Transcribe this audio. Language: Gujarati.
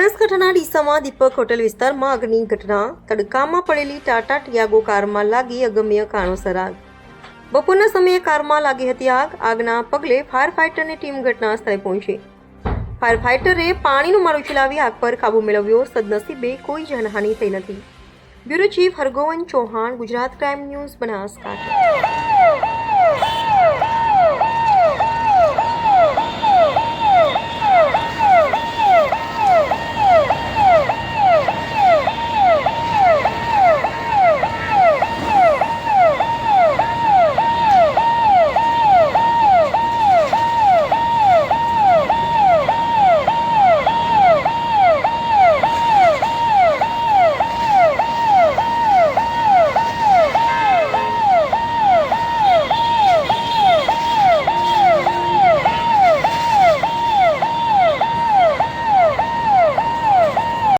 બનાસકાંઠાના ડીસામાં દીપક હોટેલ વિસ્તારમાં અગ્નિ ઘટના. તડકામાં પડેલી ટાટા ટિયાગો કારમાં લાગી અગમ્ય કારણોસર આગ. બપોરના સમયે કારમાં લાગી હતી આગ. આગના પગલે ફાયર ફાઇટરની ટીમ ઘટના સ્થળે પહોંચી. ફાયર ફાઇટરે પાણીનું મારું ચલાવી આગ પર કાબુ મેળવ્યો. સદનસીબે કોઈ જાનહાનિ થઈ નથી. Bureau chief Hargovan Chauhan, Gujarat crime news, Banaskantha.